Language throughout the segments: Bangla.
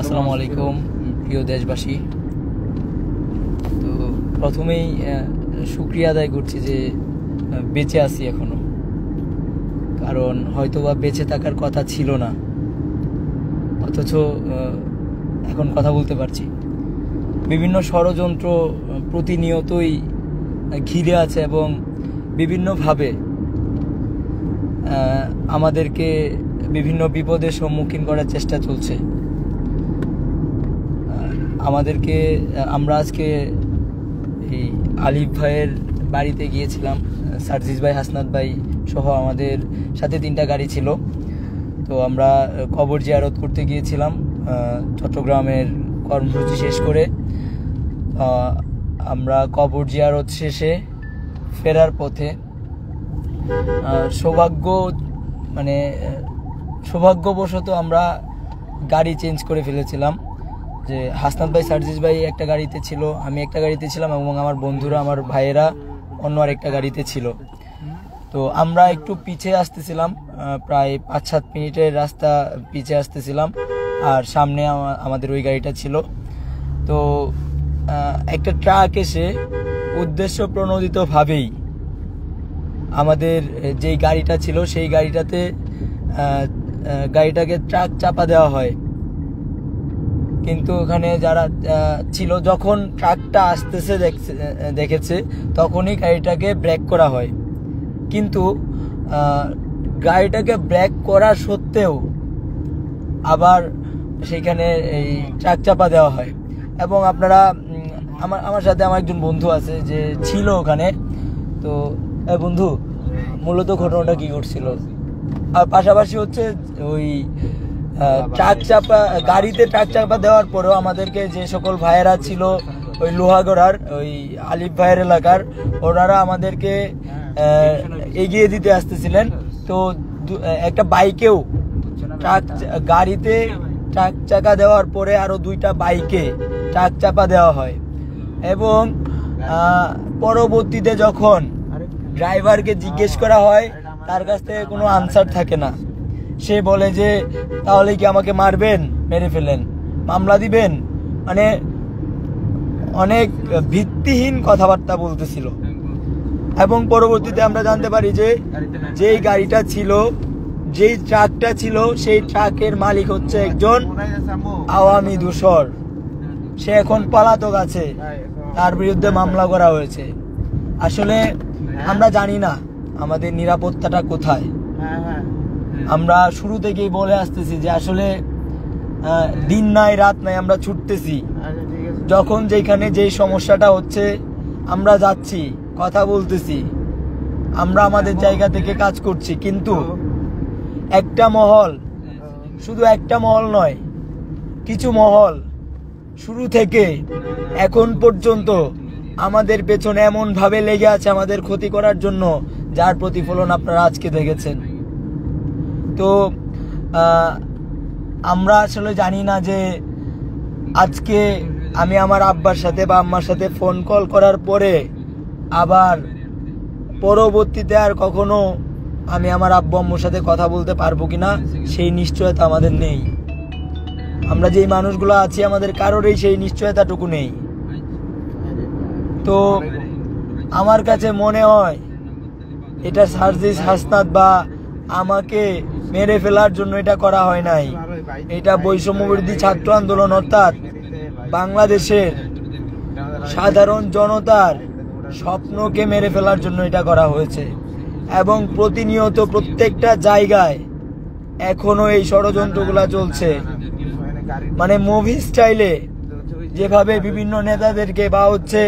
আসসালামু আলাইকুম প্রিয় দেশবাসী। তো প্রথমেই শুকরিয়া আদায় করছি যে বেঁচে আছি এখনো, কারণ হয়তোবা বেঁচে থাকার কথা ছিল না, অথচ এখন কথা বলতে পারছি। বিভিন্ন ষড়যন্ত্র প্রতিনিয়তই ঘিরে আছে এবং বিভিন্নভাবে আমাদেরকে বিভিন্ন বিপদের সম্মুখীন করার চেষ্টা চলছে। আমরা আজকে এই আলিফ ভাইয়ের বাড়িতে গিয়েছিলাম, সার্জিস ভাই, হাসনাত ভাই সহ আমাদের সাথে 3টা গাড়ি ছিল। তো আমরা কবর জিয়ারত করতে গিয়েছিলাম চট্টগ্রামের কর্মসূচি শেষ করে। আমরা কবর জিয়ারত শেষে ফেরার পথে সৌভাগ্যবশত আমরা গাড়ি চেঞ্জ করে ফেলেছিলাম। যে হাসনাত ভাই, সার্জিস ভাই একটা গাড়িতে ছিল, আমি একটা গাড়িতে ছিলাম এবং আমার বন্ধুরা, আমার ভাইয়েরা অন্য আরেকটা গাড়িতে ছিল। তো আমরা একটু পিছিয়ে আসতেছিলাম, প্রায় 5-7 মিনিটের রাস্তা পিছিয়ে আসতেছিলাম, আর সামনে আমাদের ওই গাড়িটা ছিল। তো একটা ট্রাক এসে উদ্দেশ্য প্রণোদিতভাবেই আমাদের যেই গাড়িটা ছিল সেই গাড়িটাকে ট্রাক চাপা দেওয়া হয়। কিন্তু ওখানে যারা ছিল, যখন ট্রাকটা আসতেছে দেখেছে তখনই গাড়িটাকে ব্রেক করা হয়। কিন্তু গাড়িটাকে ব্রেক করা সত্ত্বেও আবার সেখানে এই ট্রাক চাপা দেওয়া হয়। এবং আপনারা, আমার সাথে আমার একজন বন্ধু আছে যে ছিল ওখানে। তো বন্ধু, মূলত ঘটনাটা কি ঘটছিল? আর পাশাপাশি হচ্ছে ওই গাড়িতে ট্রাক চাপা দেওয়ার পরেও আমাদেরকে যে সকল ভাইয়েরা ছিল ওই লোহাগড়ার, ওই আলিফ ভাইয়ের এলাকার, ওনারা আমাদেরকে এগিয়ে দিতে আসতেছিলেন। তো একটা বাইকেও গাড়িতে ট্রাক চাকা দেওয়ার পরে আরো 2টা বাইকে ট্রাক চাপা দেওয়া হয়। এবং পরবর্তীতে যখন ড্রাইভারকে জিজ্ঞেস করা হয়, তার কাছ থেকে কোনো আনসার থাকে না। সে বলে যে তাহলে কি আমাকে মারবেন, মেরে ফেলেন, মামলা দিবেন, মানে অনেক ভিত্তিহীন কথাবার্তা বলতেছিল। এবং পরবর্তীতে আমরা জানতে পারি যে যেই গাড়িটা ছিল, যেই ট্রাকটা ছিল, সেই ট্রাকের মালিক হচ্ছে একজন আওয়ামী দূষর। সে এখন পলাতক আছে, তার বিরুদ্ধে মামলা করা হয়েছে। আসলে আমরা জানি না আমাদের নিরাপত্তাটা কোথায়। আমরা শুরু থেকেই বলে আসতেছি যে আসলে দিন নাই রাত নাই, আমরা ছুটতেছি। যখন যেখানে যেই সমস্যাটা হচ্ছে আমরা যাচ্ছি, কথা বলতেছি, আমরা আমাদের জায়গা থেকে কাজ করছি। কিন্তু একটা মহল, শুধু একটা মহল নয়, কিছু মহল শুরু থেকে এখন পর্যন্ত আমাদের পেছনে এমন ভাবে লেগে আছে আমাদের ক্ষতি করার জন্য, যার প্রতিফলন আপনারা আজকে দেখেছেন। তো আমরা আসলে জানি না যে আজকে আমি আমার আব্বার সাথে বা আম্মার সাথে ফোন কল করার পরে আবার পরবর্তীতে আর কখনো আমি আমার আব্বু আম্মুর সাথে কথা বলতে পারবো কিনা সেই নিশ্চয়তা আমাদের নেই। আমরা যেই মানুষগুলো আছি, আমাদের কারোরই সেই নিশ্চয়তাটুকু নেই। তো আমার কাছে মনে হয় এটা সার্জিস, হাসনাত বা আমাকে মেরে ফেলার জন্য এটা করা হয় নাই। এটা বৈষম্যবিরোধী ছাত্র আন্দোলন, অর্থাৎ বাংলাদেশের সাধারণ জনতার স্বপ্নকে মেরে ফেলার জন্য এটা করা হয়েছে। এবং প্রতিনিয়ত প্রত্যেকটা জায়গায় এখনো এই ষড়যন্ত্রগুলা চলছে। মানে মুভি স্টাইলে যেভাবে বিভিন্ন নেতাদেরকে বা হচ্ছে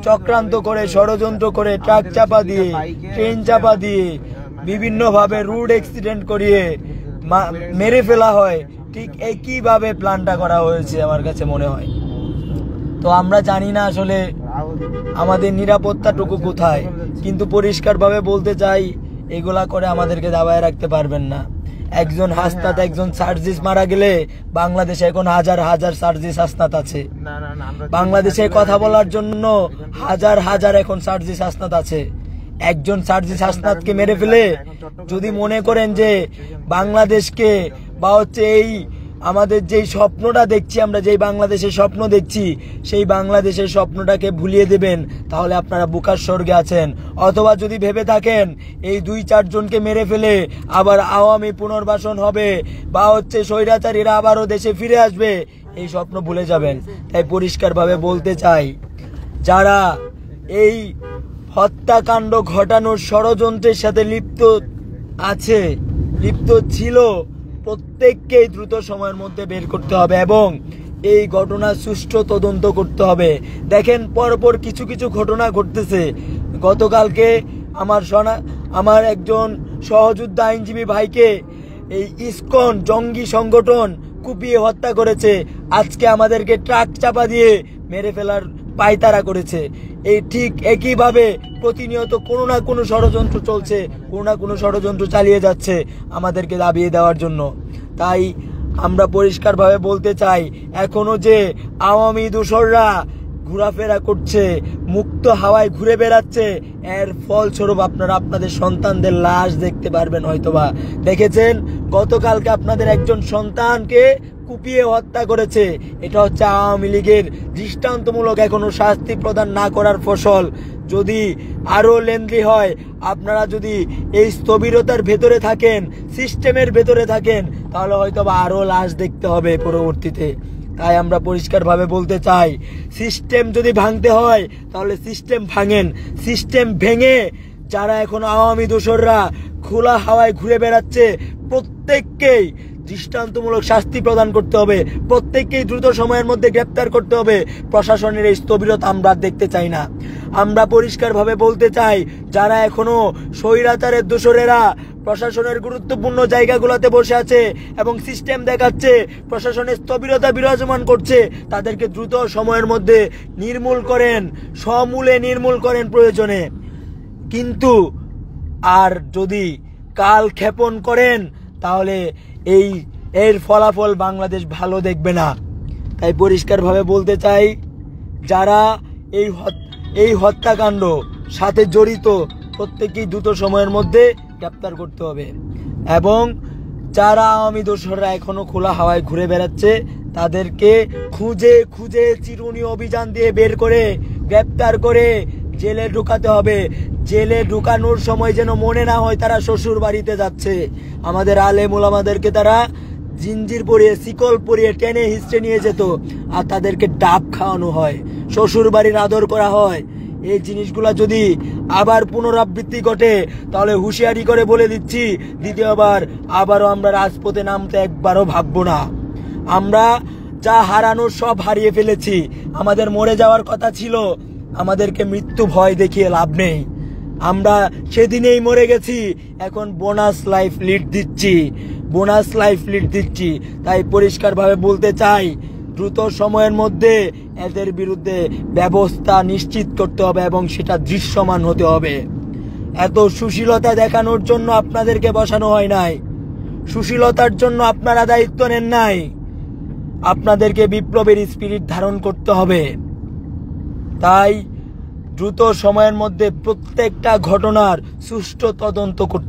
চক্রান্ত করে, ষড়যন্ত্র করে, ট্রাক চাপা দিয়ে, ট্রেন চাপা দিয়ে, বিভিন্নভাবে রোড অ্যাক্সিডেন্ট করিয়ে মেরে ফেলা হয়, ঠিক একইভাবে প্ল্যানটা করা হয়েছে আমার কাছে মনে হয়। তো আমরা জানি না আসলে আমাদের নিরাপত্তাটুকু কোথায়। কিন্তু পরিষ্কারভাবে বলতে চাই, এগুলা করে আমাদেরকে দাবায় রাখতে পারবেন না। একজন হাসনাত, একজন সার্জিস মারা গেলে বাংলাদেশে এখন হাজার হাজার সার্জিস হাসনাত আছে। বাংলাদেশে কথা বলার জন্য হাজার হাজার এখন সার্জিস হাসনাত আছে। একজন সার্জিস হাসনাতকে মেরে ফেলে যদি মনে করেন যে বাংলাদেশকে বা হচ্ছে এই আমাদের যেই স্বপ্নটা দেখছি, আমরা যেই বাংলাদেশের স্বপ্ন দেখছি, সেই বাংলাদেশের স্বপ্নটাকে ভুলিয়ে দেবেন, তাহলে আপনারা বুকার স্বর্গে আছেন। অথবা যদি ভেবে থাকেন এই 2-4 জনকে মেরে ফেলে আবার আওয়ামী পুনর্বাসন হবে বা স্বৈরাচারীরা আবারও দেশে ফিরে আসবে, এই স্বপ্ন ভুলে যাবেন। তাই পরিষ্কারভাবে বলতে চাই, যারা এই হত্যাকাণ্ড ঘটানোর ষড়যন্ত্রের সাথে লিপ্ত ছিল, প্রত্যেককেই দ্রুত সময়ের মধ্যে বের করতে হবে এবং এই ঘটনার সুষ্ঠু তদন্ত করতে হবে। দেখেন, পরপর কিছু কিছু ঘটনা ঘটতেছে। গতকালকে আমার একজন সহযোদ্ধা আইনজীবী ভাইকে এই ইসকন জঙ্গি সংগঠন কুপিয়ে হত্যা করেছে। আজকে আমাদেরকে ট্রাক চাপা দিয়ে মেরে ফেলার পায়তারা করেছে। এই ঠিক একইভাবে প্রতিনিয়ত কোনো না কোনো ষড়যন্ত্র চলছে, কোনো না কোনো ষড়যন্ত্র চালিয়ে যাচ্ছে আমাদেরকে দাবিয়ে দেওয়ার জন্য। তাই আমরা পরিষ্কারভাবে বলতে চাই, এখনো যে আওয়ামী দোসররা ঘোরাফেরা করছে, মুক্ত হাওয়ায় ঘুরে বেড়াচ্ছে, এর ফলস্বরূপ আপনারা আপনাদের সন্তানদের লাশ দেখতে পারবেন। হয়তোবা দেখেছেন, গতকালকে আপনাদের একজন সন্তানকে কুপিয়ে হত্যা করেছে। এটা হচ্ছে আওয়ামী লীগের দৃষ্টান্তমূলক এখনো শাস্তি প্রদান না করার ফসল। যদি আরো লেন্দি হয়, আপনারা যদি এই স্থবিরতার ভেতরে থাকেন, সিস্টেমের ভেতরে থাকেন, তাহলে হয়তোবা আরো লাশ দেখতে হবে পরবর্তীতে। তাই আমরা পরিষ্কারভাবে বলতে চাই, সিস্টেম যদি ভাঙতে হয় তাহলে সিস্টেম ভাঙেন। সিস্টেম ভেঙে যারা এখন আওয়ামী দোসররা খোলা হাওয়ায় ঘুরে বেড়াচ্ছে, প্রত্যেককেই দৃষ্টান্তমূলক শাস্তি প্রদান করতে হবে, প্রত্যেককেই দ্রুত সময়ের মধ্যে গ্রেপ্তার করতে হবে। প্রশাসনের এই স্থবিরতা আমরা দেখতে চাই না। আমরা পরিষ্কারভাবে বলতে চাই, যারা এখনো স্বৈরাচারের দোসরেরা প্রশাসনের গুরুত্বপূর্ণ জায়গাগুলোতে বসে আছে এবং সিস্টেম দেখাচ্ছে, প্রশাসনের স্থবিরতা বিরাজমান করছে, তাদেরকে দ্রুত সময়ের মধ্যে নির্মূল করেন, সমূলে নির্মূল করেন প্রয়োজনে। কিন্তু আর যদি কাল ক্ষেপণ করেন, তাহলে এর ফলাফল বাংলাদেশ ভালো দেখবে না। তাই পরিষ্কারভাবে বলতে চাই, যারা এই হত্যাকাণ্ড সাথে জড়িত, প্রত্যেকেই দ্রুত সময়ের মধ্যে গ্রেপ্তার করতে হবে এবং যারা আওয়ামী দোসররা এখনো খোলা হাওয়ায় ঘুরে বেড়াচ্ছে, তাদেরকে খুঁজে খুঁজে চিরুনি অভিযান দিয়ে বের করে গ্রেপ্তার করে জেলে ঢুকাতে হবে। জেলে ঢুকানোর সময় যেন মনে না হয় তারা শ্বশুর বাড়িতে যাচ্ছে। আমাদের আলেম ওলামাদেরকে তারা জিঞ্জির পরিয়ে, শিকল পরিয়ে টেনে হিস্টে নিয়ে যেত, আর তাদেরকে ডাব খাওয়ানো হয়, শ্বশুর বাড়ির আদর করা হয়। এই জিনিসগুলা যদি আবার পুনরাবৃত্তি ঘটে, তাহলে হুঁশিয়ারি করে বলে দিচ্ছি, দ্বিতীয়বার আবারও আমরা রাজপথে নামতে একবারও ভাববো না। আমরা যা হারানোর সব হারিয়ে ফেলেছি। আমাদের মরে যাওয়ার কথা ছিল, আমাদেরকে মৃত্যু ভয় দেখিয়ে লাভ নেই। আমরা সেদিনেই মরে গেছি, এখন বোনাস লাইফ লিড দিচ্ছি। তাই পরিষ্কারভাবে বলতে চাই, দ্রুত সময়ের মধ্যে এদের বিরুদ্ধে ব্যবস্থা নিশ্চিত করতে হবে এবং সেটা দৃশ্যমান হতে হবে। এত সুশীলতা দেখানোর জন্য আপনাদেরকে বসানো হয় নাই, সুশীলতার জন্য আপনারা দায়িত্ব নেন নাই। আপনাদেরকে বিপ্লবের স্পিরিট ধারণ করতে হবে। তাই দ্রুত সময়ের মধ্যে প্রত্যেকটা ঘটনার সুষ্ঠু তদন্ত করতে